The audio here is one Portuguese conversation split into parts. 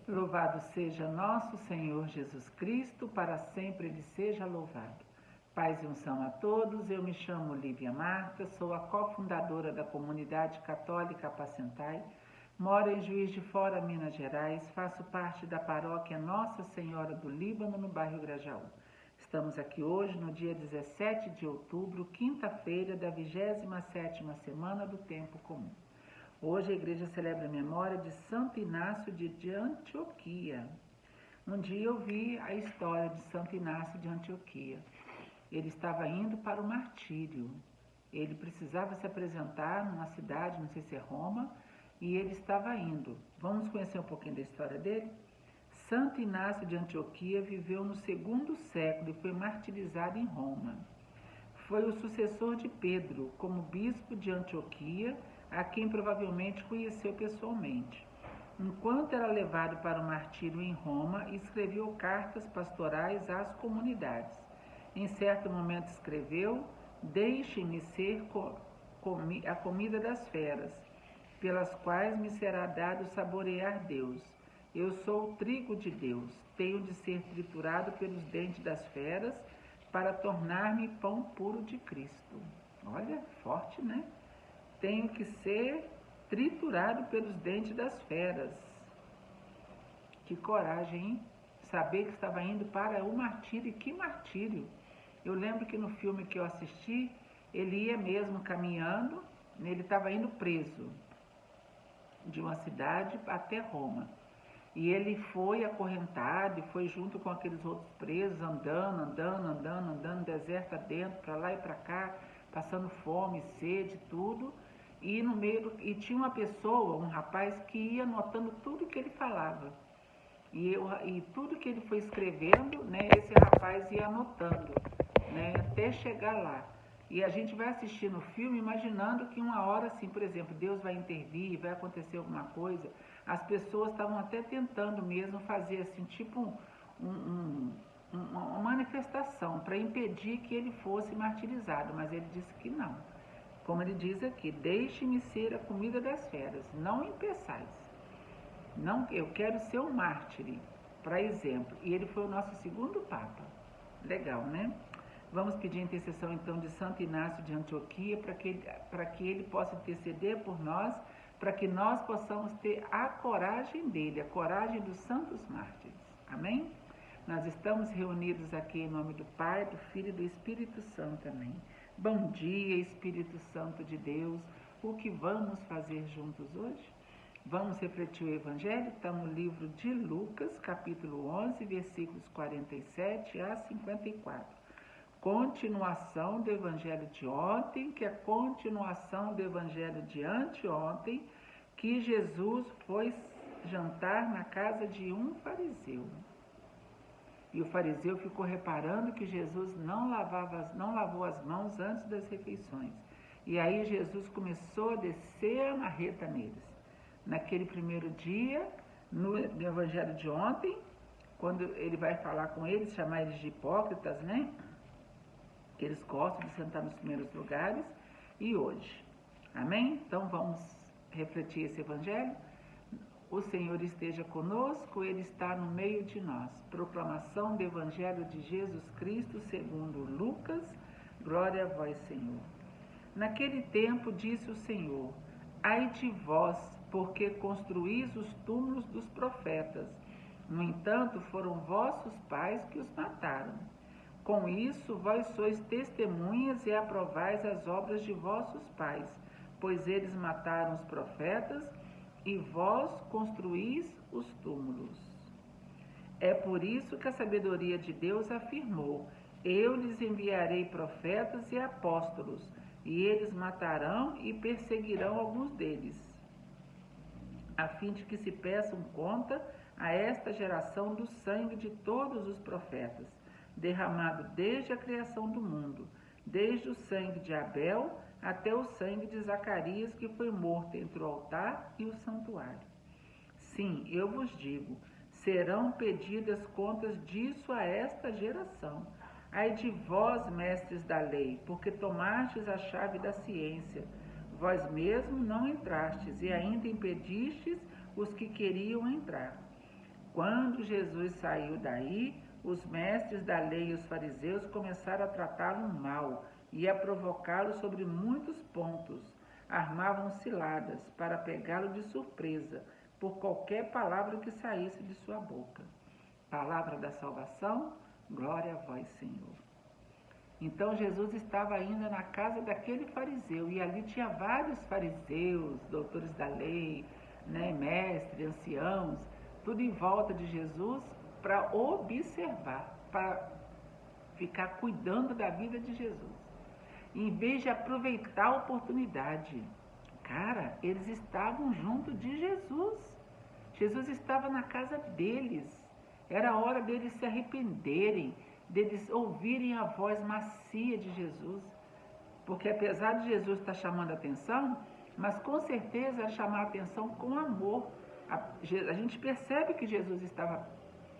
Louvado seja nosso Senhor Jesus Cristo, para sempre Ele seja louvado. Paz e unção a todos, eu me chamo Lívia Marta, sou a cofundadora da Comunidade Católica Apacentai, moro em Juiz de Fora, Minas Gerais, faço parte da paróquia Nossa Senhora do Líbano, no bairro Grajaú. Estamos aqui hoje, no dia 17 de outubro, quinta-feira da 27ª semana do Tempo Comum. Hoje a igreja celebra a memória de Santo Inácio de Antioquia. Um dia eu vi a história de Santo Inácio de Antioquia. Ele estava indo para o martírio. Ele precisava se apresentar numa cidade, não sei se é Roma, e ele estava indo. Vamos conhecer um pouquinho da história dele? Santo Inácio de Antioquia viveu no 2º século e foi martirizado em Roma. Foi o sucessor de Pedro como bispo de Antioquia, a quem provavelmente conheceu pessoalmente. Enquanto era levado para o martírio em Roma, escreveu cartas pastorais às comunidades. Em certo momento escreveu: "Deixem-me ser a comida das feras, pelas quais me será dado saborear Deus. Eu sou o trigo de Deus, tenho de ser triturado pelos dentes das feras, para tornar-me pão puro de Cristo." Olha, forte, né? Tenho que ser triturado pelos dentes das feras. Que coragem, hein? Saber que estava indo para o martírio. E que martírio! Eu lembro que no filme que eu assisti, ele ia mesmo caminhando, ele estava indo preso de uma cidade até Roma. E ele foi acorrentado e foi junto com aqueles outros presos, andando, deserto adentro, para lá e para cá, passando fome, sede, tudo. E no meio e tinha uma pessoa, um rapaz, que ia anotando tudo que ele falava. E tudo que ele foi escrevendo, né, esse rapaz ia anotando, né, até chegar lá. E a gente vai assistir no filme imaginando que uma hora, assim, por exemplo, Deus vai intervir, vai acontecer alguma coisa. As pessoas estavam até tentando mesmo fazer, assim, tipo uma manifestação para impedir que ele fosse martirizado, mas ele disse que não. Como ele diz aqui: "Deixe-me ser a comida das feras, não impeçais. Não, eu quero ser um mártir, para exemplo." E ele foi o nosso 2º Papa. Legal, né? Vamos pedir a intercessão então de Santo Inácio de Antioquia para que ele possa interceder por nós, para que nós possamos ter a coragem dele, a coragem dos santos mártires. Amém? Nós estamos reunidos aqui em nome do Pai, do Filho e do Espírito Santo. Amém. Bom dia, Espírito Santo de Deus. O que vamos fazer juntos hoje? Vamos refletir o Evangelho, está no livro de Lucas, capítulo 11, versículos 47 a 54. Continuação do Evangelho de ontem, que é a continuação do Evangelho de anteontem, que Jesus foi jantar na casa de um fariseu. E o fariseu ficou reparando que Jesus não lavou as mãos antes das refeições. E aí Jesus começou a descer a marreta neles. Naquele primeiro dia, no Evangelho de ontem, quando ele vai falar com eles, chamar eles de hipócritas, né? Que eles gostam de sentar nos primeiros lugares. E hoje, amém? Então vamos refletir esse Evangelho. O Senhor esteja conosco, Ele está no meio de nós. Proclamação do Evangelho de Jesus Cristo segundo Lucas. Glória a vós, Senhor. Naquele tempo disse o Senhor: "Ai de vós, porque construís os túmulos dos profetas. No entanto, foram vossos pais que os mataram. Com isso, vós sois testemunhas e aprovais as obras de vossos pais, pois eles mataram os profetas e vós construís os túmulos. É por isso que a sabedoria de Deus afirmou: eu lhes enviarei profetas e apóstolos, e eles matarão e perseguirão alguns deles, a fim de que se peçam conta a esta geração do sangue de todos os profetas, derramado desde a criação do mundo, desde o sangue de Abel até o sangue de Zacarias, que foi morto entre o altar e o santuário. Sim, eu vos digo, serão pedidas contas disso a esta geração. Ai de vós, mestres da lei, porque tomastes a chave da ciência. Vós mesmos não entrastes e ainda impedistes os que queriam entrar. Quando Jesus saiu daí, os mestres da lei e os fariseus começaram a tratá-lo mal e a provocá-lo sobre muitos pontos. Armavam ciladas para pegá-lo de surpresa por qualquer palavra que saísse de sua boca. Palavra da salvação, glória a vós, Senhor. Então Jesus estava ainda na casa daquele fariseu, e ali tinha vários fariseus, doutores da lei, né, mestres, anciãos, tudo em volta de Jesus para observar, para ficar cuidando da vida de Jesus. Em vez de aproveitar a oportunidade, cara, eles estavam junto de Jesus. Jesus estava na casa deles. Era hora deles se arrependerem, deles ouvirem a voz macia de Jesus. Porque apesar de Jesus estar chamando a atenção, mas com certeza era chamar a atenção com amor. A gente percebe que Jesus estava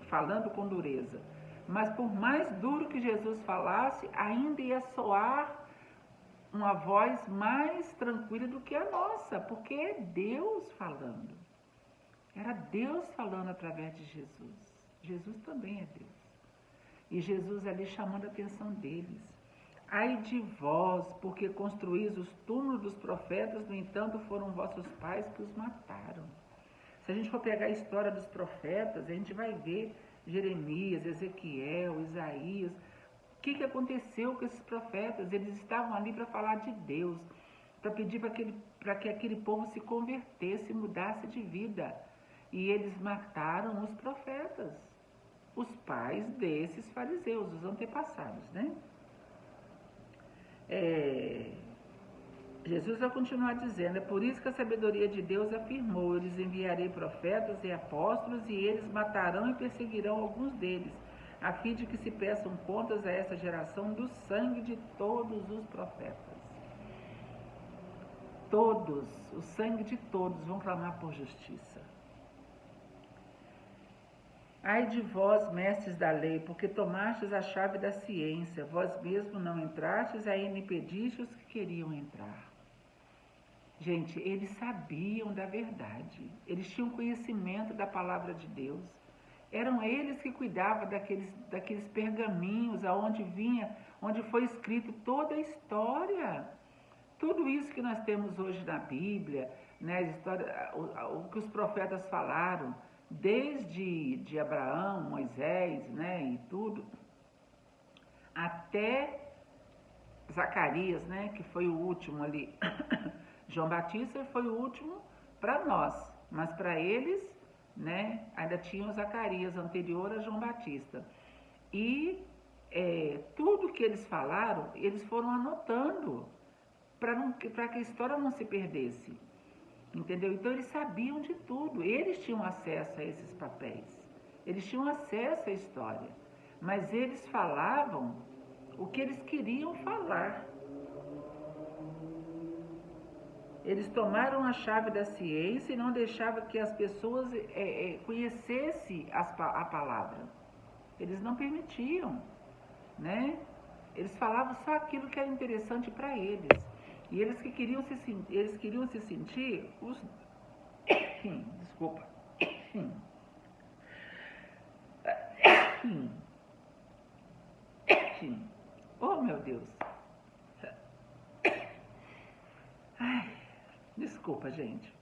falando com dureza. Mas por mais duro que Jesus falasse, ainda ia soar uma voz mais tranquila do que a nossa, porque é Deus falando. Era Deus falando através de Jesus. Jesus também é Deus. E Jesus ali chamando a atenção deles. Ai de vós, porque construís os túmulos dos profetas, no entanto foram vossos pais que os mataram. Se a gente for pegar a história dos profetas, a gente vai ver Jeremias, Ezequiel, Isaías. O que aconteceu com esses profetas? Eles estavam ali para falar de Deus, para pedir para que aquele povo se convertesse, mudasse de vida. E eles mataram os profetas, os pais desses fariseus, os antepassados, né? Jesus vai continuar dizendo, é por isso que a sabedoria de Deus afirmou, eu lhes enviarei profetas e apóstolos, e eles matarão e perseguirão alguns deles, a fim de que se peçam contas a essa geração do sangue de todos os profetas. Todos, o sangue de todos vão clamar por justiça. Ai de vós, mestres da lei, porque tomastes a chave da ciência, vós mesmos não entrastes, ainda impedistes os que queriam entrar. Gente, eles sabiam da verdade, eles tinham conhecimento da palavra de Deus. Eram eles que cuidavam daqueles pergaminhos onde foi escrito toda a história. Tudo isso que nós temos hoje na Bíblia, né, o que os profetas falaram, desde de Abraão, Moisés, né, e tudo, até Zacarias, né, que foi o último ali. João Batista foi o último para nós, mas para eles, né, ainda tinha o Zacarias anterior a João Batista. E tudo que eles falaram, eles foram anotando para que a história não se perdesse. Entendeu? Então eles sabiam de tudo, eles tinham acesso a esses papéis, eles tinham acesso à história, mas eles falavam o que eles queriam falar. Eles tomaram a chave da ciência e não deixavam que as pessoas conhecessem a palavra. Eles não permitiam, né? Eles falavam só aquilo que era interessante para eles. E eles queriam se sentir os... Desculpa. Oh, meu Deus. Ai, desculpa, gente.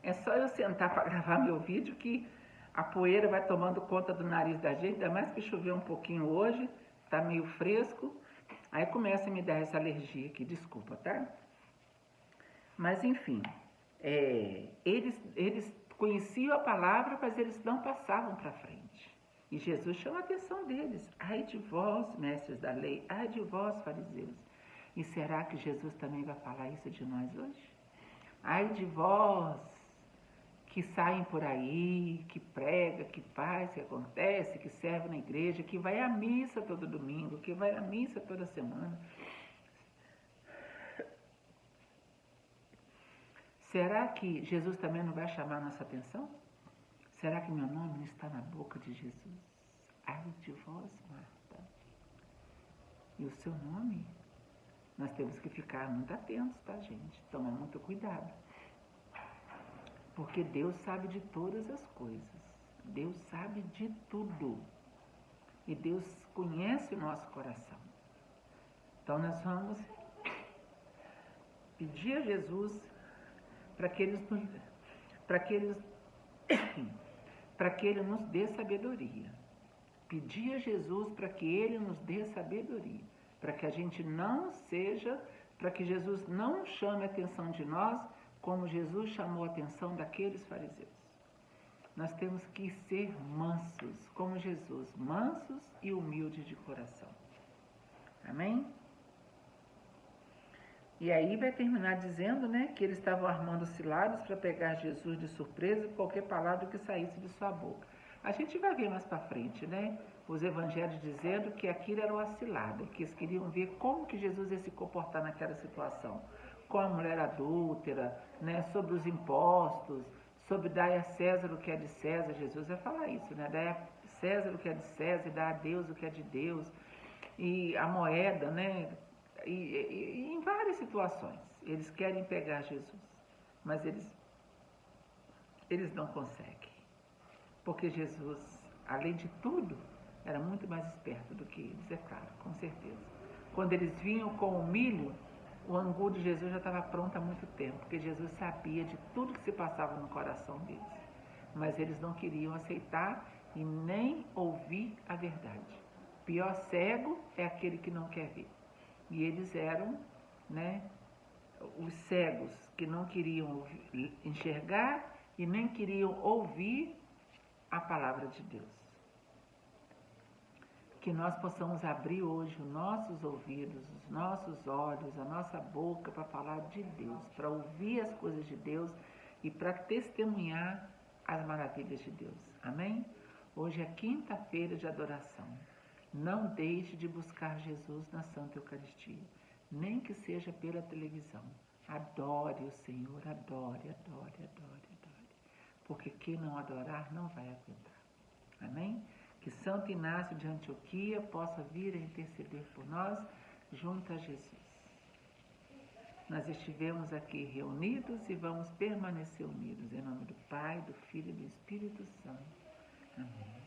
É só eu sentar para gravar meu vídeo que a poeira vai tomando conta do nariz da gente, ainda mais que choveu um pouquinho hoje, tá meio fresco. Aí começa a me dar essa alergia aqui, desculpa, tá? Mas enfim, eles conheciam a palavra, mas eles não passavam para frente. E Jesus chama a atenção deles. Ai de vós, mestres da lei, ai de vós, fariseus. E será que Jesus também vai falar isso de nós hoje? Ai de vós, que saem por aí, que prega, que faz, que acontece, que serve na igreja, que vai à missa todo domingo, que vai à missa toda semana. Será que Jesus também não vai chamar a nossa atenção? Será que meu nome não está na boca de Jesus? Ai de vós, Marta. E o seu nome? Nós temos que ficar muito atentos, tá, gente? Tomar muito cuidado. Porque Deus sabe de todas as coisas. Deus sabe de tudo. E Deus conhece o nosso coração. Então nós vamos pedir a Jesus para que Ele nos dê sabedoria. Pedir a Jesus para que Ele nos dê sabedoria. Para que a gente não seja, para que Jesus não chame a atenção de nós como Jesus chamou a atenção daqueles fariseus. Nós temos que ser mansos, como Jesus, mansos e humildes de coração. Amém? E aí vai terminar dizendo, né, que eles estavam armando ciladas para pegar Jesus de surpresa com qualquer palavra que saísse de sua boca. A gente vai ver mais para frente, né, os evangelhos dizendo que aquilo era uma cilada, que eles queriam ver como que Jesus ia se comportar naquela situação, com a mulher adúltera, né, sobre os impostos, sobre dar a César o que é de César. Jesus vai falar isso, né, dar a César o que é de César e dar a Deus o que é de Deus. E a moeda, né, e em várias situações, eles querem pegar Jesus, mas eles não conseguem, porque Jesus, além de tudo, era muito mais esperto do que eles, é claro, com certeza. Quando eles vinham com o milho, o angu de Jesus já estava pronto há muito tempo, porque Jesus sabia de tudo que se passava no coração deles, mas eles não queriam aceitar e nem ouvir a verdade. O pior cego é aquele que não quer ver. E eles eram, né, os cegos que não queriam enxergar e nem queriam ouvir a palavra de Deus. Que nós possamos abrir hoje os nossos ouvidos, os nossos olhos, a nossa boca para falar de Deus, para ouvir as coisas de Deus e para testemunhar as maravilhas de Deus. Amém? Hoje é quinta-feira de adoração. Não deixe de buscar Jesus na Santa Eucaristia, nem que seja pela televisão. Adore o Senhor, adore, adore, adore, adore. Porque quem não adorar não vai aguentar. Amém? Que Santo Inácio de Antioquia possa vir a interceder por nós junto a Jesus. Nós estivemos aqui reunidos e vamos permanecer unidos. Em nome do Pai, do Filho e do Espírito Santo. Amém.